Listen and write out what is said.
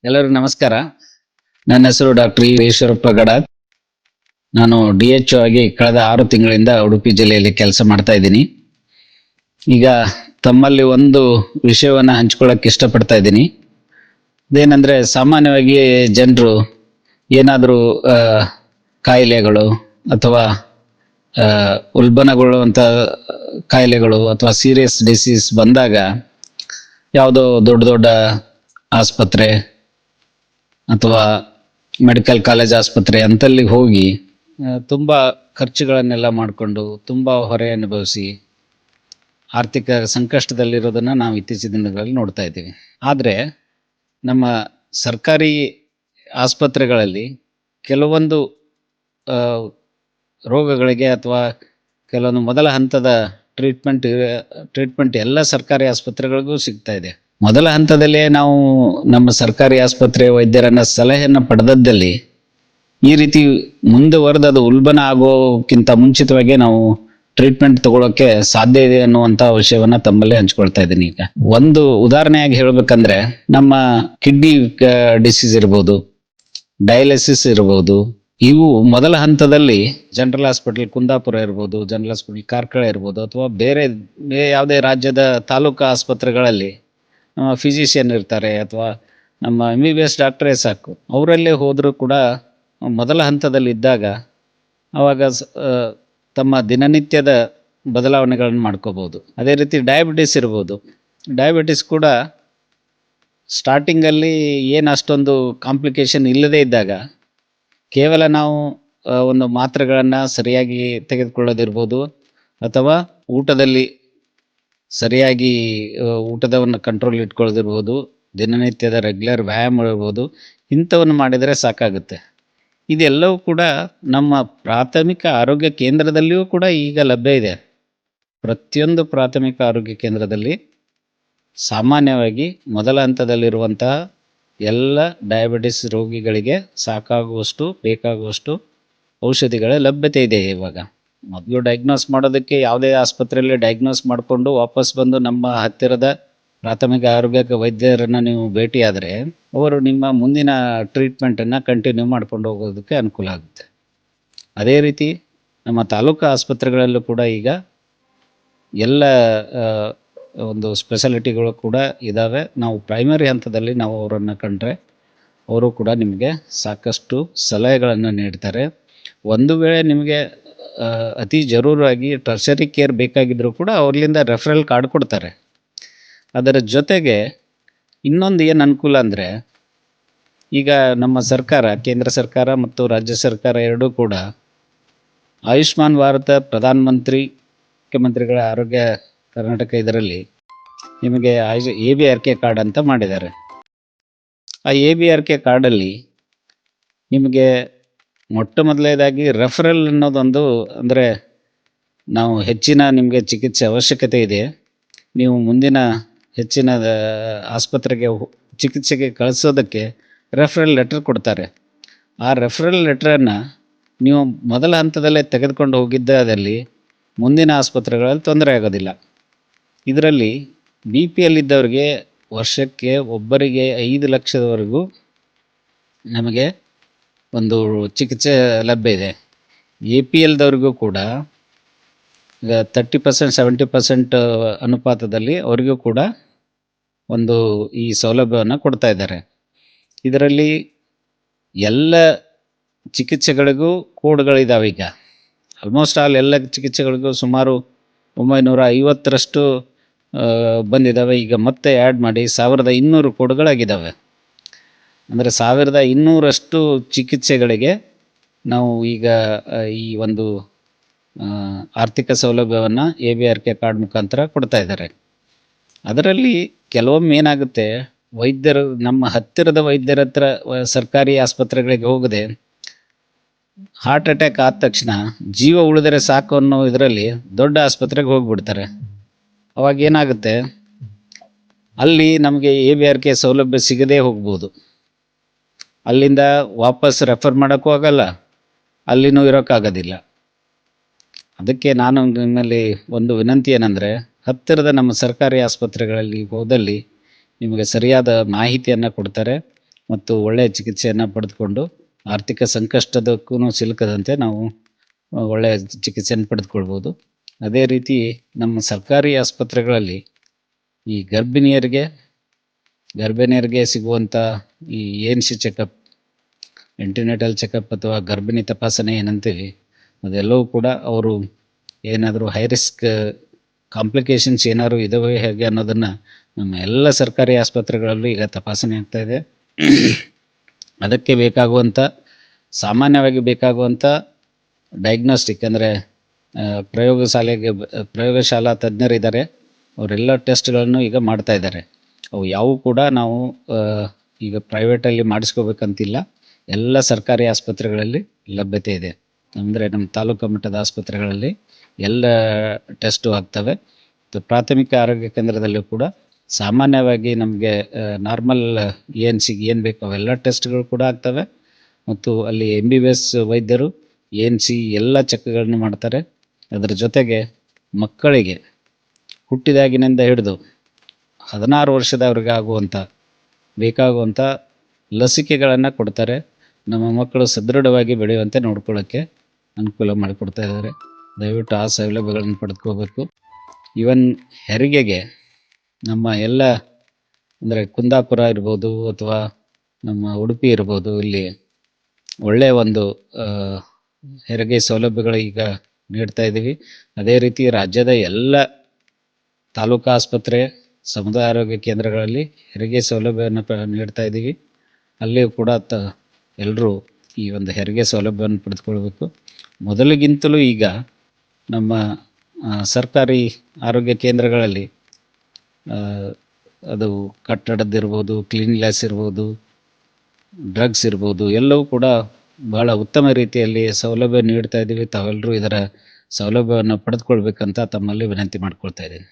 ಎಲ್ಲರಿಗೂ ನಮಸ್ಕಾರ. ನನ್ನ ಹೆಸರು ಡಾಕ್ಟರ್ ಈಶ್ವರಪ್ಪ ಗಡಾದ್. ನಾನು DHO ಆಗಿ ಕಳೆದ 6 ತಿಂಗಳಿಂದ ಉಡುಪಿ ಜಿಲ್ಲೆಯಲ್ಲಿ ಕೆಲಸ ಮಾಡ್ತಾ ಇದ್ದೀನಿ. ಈಗ ತಮ್ಮಲ್ಲಿ ಒಂದು ವಿಷಯವನ್ನ ಹಂಚ್ಕೊಳ್ಳೋಕೆ ಇಷ್ಟಪಡ್ತಾ ಇದ್ದೀನಿ. ಅದೇನಂದ್ರೆ, ಸಾಮಾನ್ಯವಾಗಿ ಜನರು ಏನಾದರೂ ಕಾಯಿಲೆಗಳು ಅಥವಾ ಉಲ್ಬಣಗೊಳ್ಳುವಂಥ ಕಾಯಿಲೆಗಳು ಅಥವಾ ಸೀರಿಯಸ್ ಡಿಸೀಸ್ ಬಂದಾಗ ಯಾವುದೋ ದೊಡ್ಡ ದೊಡ್ಡ ಆಸ್ಪತ್ರೆ ಅಥವಾ ಮೆಡಿಕಲ್ ಕಾಲೇಜ್ ಆಸ್ಪತ್ರೆ ಅಂತಲ್ಲಿಗೆ ಹೋಗಿ ತುಂಬ ಖರ್ಚುಗಳನ್ನೆಲ್ಲ ಮಾಡಿಕೊಂಡು ತುಂಬ ಹೊರೆ ಅನುಭವಿಸಿ ಆರ್ಥಿಕ ಸಂಕಷ್ಟದಲ್ಲಿರೋದನ್ನು ನಾವು ಇತ್ತೀಚಿನ ದಿನಗಳಲ್ಲಿ ನೋಡ್ತಾ ಇದ್ದೀವಿ. ಆದರೆ ನಮ್ಮ ಸರ್ಕಾರಿ ಆಸ್ಪತ್ರೆಗಳಲ್ಲಿ ಕೆಲವೊಂದು ರೋಗಗಳಿಗೆ ಅಥವಾ ಕೆಲವೊಂದು ಮೊದಲ ಹಂತದ ಟ್ರೀಟ್ಮೆಂಟ್ ಎಲ್ಲ ಸರ್ಕಾರಿ ಆಸ್ಪತ್ರೆಗಳಿಗೂ ಸಿಗ್ತಾ ಇದೆ. ಮೊದಲ ಹಂತದಲ್ಲೇ ನಾವು ನಮ್ಮ ಸರ್ಕಾರಿ ಆಸ್ಪತ್ರೆ ವೈದ್ಯರನ್ನ ಸಲಹೆಯನ್ನು ಪಡೆದದ್ದಲ್ಲಿ ಈ ರೀತಿ ಮುಂದುವರೆದು ಅದು ಉಲ್ಬಣ ಆಗೋಕ್ಕಿಂತ ಮುಂಚಿತವಾಗಿ ನಾವು ಟ್ರೀಟ್ಮೆಂಟ್ ತಗೊಳ್ಳೋಕೆ ಸಾಧ್ಯ ಇದೆ ಅನ್ನುವಂಥ ವಿಷಯವನ್ನ ತಮ್ಮಲ್ಲಿ ಹಂಚ್ಕೊಳ್ತಾ ಇದ್ದೀನಿ. ಈಗ ಒಂದು ಉದಾಹರಣೆಯಾಗಿ ಹೇಳ್ಬೇಕಂದ್ರೆ, ನಮ್ಮ ಕಿಡ್ನಿ ಡಿಸೀಸ್ ಇರ್ಬೋದು, ಡಯಾಲಿಸಿಸ್ ಇರ್ಬೋದು, ಇವು ಮೊದಲ ಹಂತದಲ್ಲಿ ಜನರಲ್ ಹಾಸ್ಪಿಟಲ್ ಕುಂದಾಪುರ ಇರ್ಬೋದು, ಜನರಲ್ ಹಾಸ್ಪಿಟಲ್ ಕಾರ್ಕಳ ಇರ್ಬೋದು, ಅಥವಾ ಬೇರೆ ಯಾವುದೇ ರಾಜ್ಯದ ತಾಲೂಕು ಆಸ್ಪತ್ರೆಗಳಲ್ಲಿ ಫಿಸಿಷಿಯನ್ ಇರ್ತಾರೆ ಅಥವಾ ನಮ್ಮ MBBS ಡಾಕ್ಟ್ರೇ ಸಾಕು, ಅವರಲ್ಲೇ ಹೋದರೂ ಕೂಡ ಮೊದಲ ಹಂತದಲ್ಲಿ ಇದ್ದಾಗ ಆವಾಗ ತಮ್ಮ ದಿನನಿತ್ಯದ ಬದಲಾವಣೆಗಳನ್ನು ಮಾಡ್ಕೋಬೋದು. ಅದೇ ರೀತಿ ಡಯಾಬಿಟಿಸ್ ಇರ್ಬೋದು. ಡಯಾಬಿಟಿಸ್ ಕೂಡ ಸ್ಟಾರ್ಟಿಂಗಲ್ಲಿ ಏನು ಅಷ್ಟೊಂದು ಕಾಂಪ್ಲಿಕೇಶನ್ ಇಲ್ಲದೇ ಇದ್ದಾಗ ಕೇವಲ ನಾವು ಒಂದು ಮಾತ್ರೆಗಳನ್ನು ಸರಿಯಾಗಿ ತೆಗೆದುಕೊಳ್ಳೋದಿರ್ಬೋದು, ಅಥವಾ ಊಟದಲ್ಲಿ ಸರಿಯಾಗಿ ಊಟದವನ್ನು ಕಂಟ್ರೋಲ್ ಇಟ್ಕೊಳ್ಳೋದಿರ್ಬೋದು, ದಿನನಿತ್ಯದ ರೆಗ್ಯುಲರ್ ವ್ಯಾಯಾಮ ಇರ್ಬೋದು, ಇಂಥವನ್ನು ಮಾಡಿದರೆ ಸಾಕಾಗುತ್ತೆ. ಇದೆಲ್ಲವೂ ಕೂಡ ನಮ್ಮ ಪ್ರಾಥಮಿಕ ಆರೋಗ್ಯ ಕೇಂದ್ರದಲ್ಲಿಯೂ ಕೂಡ ಈಗ ಲಭ್ಯ ಇದೆ. ಪ್ರತಿಯೊಂದು ಪ್ರಾಥಮಿಕ ಆರೋಗ್ಯ ಕೇಂದ್ರದಲ್ಲಿ ಸಾಮಾನ್ಯವಾಗಿ ಮೊದಲ ಹಂತದಲ್ಲಿರುವಂತಹ ಎಲ್ಲ ಡಯಾಬಿಟಿಸ್ ರೋಗಿಗಳಿಗೆ ಸಾಕಾಗುವಷ್ಟು ಬೇಕಾಗುವಷ್ಟು ಔಷಧಿಗಳ ಲಭ್ಯತೆ ಇದೆ. ಇವಾಗ ಮೊದಲು ಡಯಾಗ್ನೋಸ್ ಮಾಡೋದಕ್ಕೆ ಯಾವುದೇ ಆಸ್ಪತ್ರೆಯಲ್ಲಿ ಡಯಾಗ್ನೋಸ್ ಮಾಡಿಕೊಂಡು ವಾಪಸ್ ಬಂದು ನಮ್ಮ ಹತ್ತಿರದ ಪ್ರಾಥಮಿಕ ಆರೋಗ್ಯ ವೈದ್ಯರನ್ನು ನೀವು ಭೇಟಿಯಾದರೆ ಅವರು ನಿಮ್ಮ ಮುಂದಿನ ಟ್ರೀಟ್ಮೆಂಟನ್ನು ಕಂಟಿನ್ಯೂ ಮಾಡ್ಕೊಂಡು ಹೋಗೋದಕ್ಕೆ ಅನುಕೂಲ ಆಗುತ್ತೆ. ಅದೇ ರೀತಿ ನಮ್ಮ ತಾಲೂಕು ಆಸ್ಪತ್ರೆಗಳಲ್ಲೂ ಕೂಡ ಈಗ ಎಲ್ಲ ಒಂದು ಸ್ಪೆಷಾಲಿಟಿಗಳು ಕೂಡ ಇದ್ದಾವೆ. ನಾವು ಪ್ರೈಮರಿ ಹಂತದಲ್ಲಿ ನಾವು ಅವರನ್ನು ಕಂಡ್ರೆ ಅವರು ಕೂಡ ನಿಮಗೆ ಸಾಕಷ್ಟು ಸಲಹೆಗಳನ್ನು ನೀಡ್ತಾರೆ. ಒಂದು ವೇಳೆ ನಿಮಗೆ ಅತಿ ಜರೂರಾಗಿ ಟರ್ಷರಿ ಕೇರ್ ಬೇಕಾಗಿದ್ದರೂ ಕೂಡ ಅವ್ರಿಂದ ರೆಫರಲ್ ಕಾರ್ಡ್ ಕೊಡ್ತಾರೆ. ಅದರ ಜೊತೆಗೆ ಇನ್ನೊಂದು ಏನು ಅನುಕೂಲ ಅಂದರೆ, ಈಗ ನಮ್ಮ ಸರ್ಕಾರ, ಕೇಂದ್ರ ಸರ್ಕಾರ ಮತ್ತು ರಾಜ್ಯ ಸರ್ಕಾರ ಎರಡೂ ಕೂಡ ಆಯುಷ್ಮಾನ್ ಭಾರತ ಪ್ರಧಾನಮಂತ್ರಿ ಮುಖ್ಯಮಂತ್ರಿಗಳ ಆರೋಗ್ಯ ಕರ್ನಾಟಕ ಇದರಲ್ಲಿ ನಿಮಗೆ ABRK ಕಾರ್ಡ್ ಅಂತ ಮಾಡಿದ್ದಾರೆ. ಆ ABRK ಕಾರ್ಡಲ್ಲಿ ನಿಮಗೆ ಮೊಟ್ಟ ಮೊದಲನೇದಾಗಿ ರೆಫರಲ್ ಅನ್ನೋದೊಂದು, ಅಂದರೆ ನಾವು ಹೆಚ್ಚಿನ ನಿಮಗೆ ಚಿಕಿತ್ಸೆ ಅವಶ್ಯಕತೆ ಇದೆ, ನೀವು ಮುಂದಿನ ಹೆಚ್ಚಿನ ಆಸ್ಪತ್ರೆಗೆ ಚಿಕಿತ್ಸೆಗೆ ಕಳಿಸೋದಕ್ಕೆ ರೆಫರಲ್ ಲೆಟರ್ ಕೊಡ್ತಾರೆ. ಆ ರೆಫರಲ್ ಲೆಟ್ರನ್ನು ನೀವು ಮೊದಲ ಹಂತದಲ್ಲೇ ತೆಗೆದುಕೊಂಡು ಹೋಗಿದ್ದಲ್ಲಿ ಮುಂದಿನ ಆಸ್ಪತ್ರೆಗಳಲ್ಲಿ ತೊಂದರೆ ಆಗೋದಿಲ್ಲ. ಇದರಲ್ಲಿ BPL ಇದ್ದವರಿಗೆ ವರ್ಷಕ್ಕೆ ಒಬ್ಬರಿಗೆ 5 ಲಕ್ಷದವರೆಗೂ ನಮಗೆ ಒಂದು ಚಿಕಿತ್ಸೆ ಲಭ್ಯ ಇದೆ. APLದವ್ರಿಗೂ ಕೂಡ 30% 70% ಅನುಪಾತದಲ್ಲಿ ಅವರಿಗೂ ಕೂಡ ಒಂದು ಈ ಸೌಲಭ್ಯವನ್ನು ಕೊಡ್ತಾ ಇದ್ದಾರೆ. ಇದರಲ್ಲಿ ಎಲ್ಲ ಚಿಕಿತ್ಸೆಗಳಿಗೂ ಕೋಡ್ಗಳಿದ್ದಾವೆ. ಈಗ ಆಲ್ಮೋಸ್ಟ್ ಆಲ್ ಎಲ್ಲ ಚಿಕಿತ್ಸೆಗಳಿಗೂ ಸುಮಾರು 950ರಷ್ಟು ಬಂದಿದ್ದಾವೆ. ಈಗ ಮತ್ತೆ ಆ್ಯಡ್ ಮಾಡಿ 1200 ಕೋಡ್ಗಳಾಗಿದ್ದಾವೆ. ಅಂದರೆ 1200ರಷ್ಟು ಚಿಕಿತ್ಸೆಗಳಿಗೆ ನಾವು ಈಗ ಈ ಒಂದು ಆರ್ಥಿಕ ಸೌಲಭ್ಯವನ್ನು ABRK ಕಾರ್ಡ್ ಮುಖಾಂತರ ಕೊಡ್ತಾ ಇದ್ದಾರೆ. ಅದರಲ್ಲಿ ಕೆಲವೊಮ್ಮೆ ಏನಾಗುತ್ತೆ, ವೈದ್ಯರು ನಮ್ಮ ಹತ್ತಿರದ ವೈದ್ಯರ ಹತ್ರ ಸರ್ಕಾರಿ ಆಸ್ಪತ್ರೆಗಳಿಗೆ ಹೋಗದೆ ಹಾರ್ಟ್ ಅಟ್ಯಾಕ್ ಆದ ತಕ್ಷಣ ಜೀವ ಉಳಿದರೆ ಸಾಕು ಅನ್ನೋ ಇದರಲ್ಲಿ ದೊಡ್ಡ ಆಸ್ಪತ್ರೆಗೆ ಹೋಗಿಬಿಡ್ತಾರೆ. ಅವಾಗ ಏನಾಗುತ್ತೆ, ಅಲ್ಲಿ ನಮಗೆ ABRK ಸೌಲಭ್ಯ ಸಿಗದೇ ಹೋಗ್ಬೋದು. ಅಲ್ಲಿಂದ ವಾಪಸ್ ರೆಫರ್ ಮಾಡೋಕ್ಕೂ ಆಗಲ್ಲ, ಅಲ್ಲಿನೂ ಇರೋಕ್ಕಾಗೋದಿಲ್ಲ. ಅದಕ್ಕೆ ನಾನು ನಿಮ್ಮಲ್ಲಿ ಒಂದು ವಿನಂತಿ ಏನಂದರೆ, ಹತ್ತಿರದ ನಮ್ಮ ಸರ್ಕಾರಿ ಆಸ್ಪತ್ರೆಗಳಲ್ಲಿ ಹೋದಲ್ಲಿ ನಿಮಗೆ ಸರಿಯಾದ ಮಾಹಿತಿಯನ್ನು ಕೊಡ್ತಾರೆ. ಮತ್ತು ಒಳ್ಳೆಯ ಚಿಕಿತ್ಸೆಯನ್ನು ಪಡೆದುಕೊಂಡು ಆರ್ಥಿಕ ಸಂಕಷ್ಟದಕ್ಕೂ ಸಿಲುಕದಂತೆ ನಾವು ಒಳ್ಳೆಯ ಚಿಕಿತ್ಸೆಯನ್ನು ಪಡೆದುಕೊಳ್ಬೋದು. ಅದೇ ರೀತಿ ನಮ್ಮ ಸರ್ಕಾರಿ ಆಸ್ಪತ್ರೆಗಳಲ್ಲಿ ಈ ಗರ್ಭಿಣಿಯರಿಗೆ ಸಿಗುವಂಥ ಈ ANC ಚೆಕಪ್, ಆಂಟಿನೆಟಲ್ ಚೆಕಪ್ ಅಥವಾ ಗರ್ಭಿಣಿ ತಪಾಸಣೆ ಏನಂತೀವಿ, ಅದೆಲ್ಲವೂ ಕೂಡ ಅವರು ಏನಾದರೂ ಹೈ ರಿಸ್ಕ್ ಕಾಂಪ್ಲಿಕೇಶನ್ಸ್ ಏನಾದ್ರು ಇದಾವೆ ಹೇಗೆ ಅನ್ನೋದನ್ನು ನಮ್ಮ ಎಲ್ಲ ಸರ್ಕಾರಿ ಆಸ್ಪತ್ರೆಗಳಲ್ಲೂ ಈಗ ತಪಾಸಣೆ ಆಗ್ತಾಯಿದೆ. ಅದಕ್ಕೆ ಸಾಮಾನ್ಯವಾಗಿ ಬೇಕಾಗುವಂಥ ಡಯಾಗ್ನೋಸ್ಟಿಕ್ ಅಂದರೆ ಪ್ರಯೋಗಶಾಲಾ ತಜ್ಞರಿದ್ದಾರೆ, ಅವರೆಲ್ಲ ಟೆಸ್ಟ್ಗಳನ್ನು ಈಗ ಮಾಡ್ತಾ ಇದ್ದಾರೆ. ಅವು ಯಾವುವು ಕೂಡ ನಾವು ಈಗ ಪ್ರೈವೇಟಲ್ಲಿ ಮಾಡಿಸ್ಕೋಬೇಕಂತಿಲ್ಲ, ಎಲ್ಲ ಸರ್ಕಾರಿ ಆಸ್ಪತ್ರೆಗಳಲ್ಲಿ ಲಭ್ಯತೆ ಇದೆ. ಅಂದರೆ ನಮ್ಮ ತಾಲೂಕು ಮಟ್ಟದ ಆಸ್ಪತ್ರೆಗಳಲ್ಲಿ ಎಲ್ಲ ಟೆಸ್ಟು ಆಗ್ತವೆ. ಪ್ರಾಥಮಿಕ ಆರೋಗ್ಯ ಕೇಂದ್ರದಲ್ಲೂ ಕೂಡ ಸಾಮಾನ್ಯವಾಗಿ ನಮಗೆ ನಾರ್ಮಲ್ ANCಗೆ ಏನು ಬೇಕು ಅವೆಲ್ಲ ಟೆಸ್ಟ್ಗಳು ಕೂಡ ಆಗ್ತವೆ. ಮತ್ತು ಅಲ್ಲಿ MBBS ವೈದ್ಯರು ANC ಎಲ್ಲ ಚೆಕ್ಗಳನ್ನು ಮಾಡ್ತಾರೆ. ಅದರ ಜೊತೆಗೆ ಮಕ್ಕಳಿಗೆ ಹುಟ್ಟಿದಾಗಿನಿಂದ ಹಿಡಿದು 16 ವರ್ಷದವರೆಗೆ ಬೇಕಾಗುವಂಥ ಲಸಿಕೆಗಳನ್ನು ಕೊಡ್ತಾರೆ. ನಮ್ಮ ಮಕ್ಕಳು ಸದೃಢವಾಗಿ ಬೆಳೆಯುವಂತೆ ನೋಡ್ಕೊಳ್ಳೋಕ್ಕೆ ಅನುಕೂಲ ಮಾಡಿಕೊಡ್ತಾ ಇದ್ದಾರೆ. ದಯವಿಟ್ಟು ಆ ಸೌಲಭ್ಯಗಳನ್ನು ಪಡೆದುಕೋಬೇಕು. ಈವನ್ ಹೆರಿಗೆಗೆ ನಮ್ಮ ಎಲ್ಲ ಅಂದರೆ ಕುಂದಾಪುರ ಇರ್ಬೋದು ಅಥವಾ ನಮ್ಮ ಉಡುಪಿ ಇರ್ಬೋದು, ಇಲ್ಲಿ ಒಳ್ಳೆಯ ಒಂದು ಹೆರಿಗೆ ಸೌಲಭ್ಯಗಳು ಈಗ ನೀಡ್ತಾ ಇದ್ದೀವಿ. ಅದೇ ರೀತಿ ರಾಜ್ಯದ ಎಲ್ಲ ತಾಲೂಕು ಆಸ್ಪತ್ರೆ, ಸಮುದಾಯ ಆರೋಗ್ಯ ಕೇಂದ್ರಗಳಲ್ಲಿ ಹೆರಿಗೆ ಸೌಲಭ್ಯವನ್ನು ನೀಡ್ತಾ ಇದ್ದೀವಿ. ಅಲ್ಲಿಯೂ ಕೂಡ ಎಲ್ಲರೂ ಈ ಒಂದು ಹೆರಿಗೆ ಸೌಲಭ್ಯವನ್ನು ಪಡೆದುಕೊಳ್ಬೇಕು. ಮೊದಲಿಗಿಂತಲೂ ಈಗ ನಮ್ಮ ಸರ್ಕಾರಿ ಆರೋಗ್ಯ ಕೇಂದ್ರಗಳಲ್ಲಿ ಅದು ಕಟ್ಟಡದ್ದಿರ್ಬೋದು, ಕ್ಲೀನ್ಲೆಸ್ ಇರ್ಬೋದು, ಡ್ರಗ್ಸ್ ಇರ್ಬೋದು, ಎಲ್ಲವೂ ಕೂಡ ಬಹಳ ಉತ್ತಮ ರೀತಿಯಲ್ಲಿ ಸೌಲಭ್ಯ ನೀಡ್ತಾ ಇದ್ದೀವಿ. ತಾವೆಲ್ಲರೂ ಇದರ ಸೌಲಭ್ಯವನ್ನು ಪಡೆದುಕೊಳ್ಬೇಕಂತ ತಮ್ಮಲ್ಲಿ ವಿನಂತಿ ಮಾಡ್ಕೊಳ್ತಾ ಇದ್ದೀನಿ.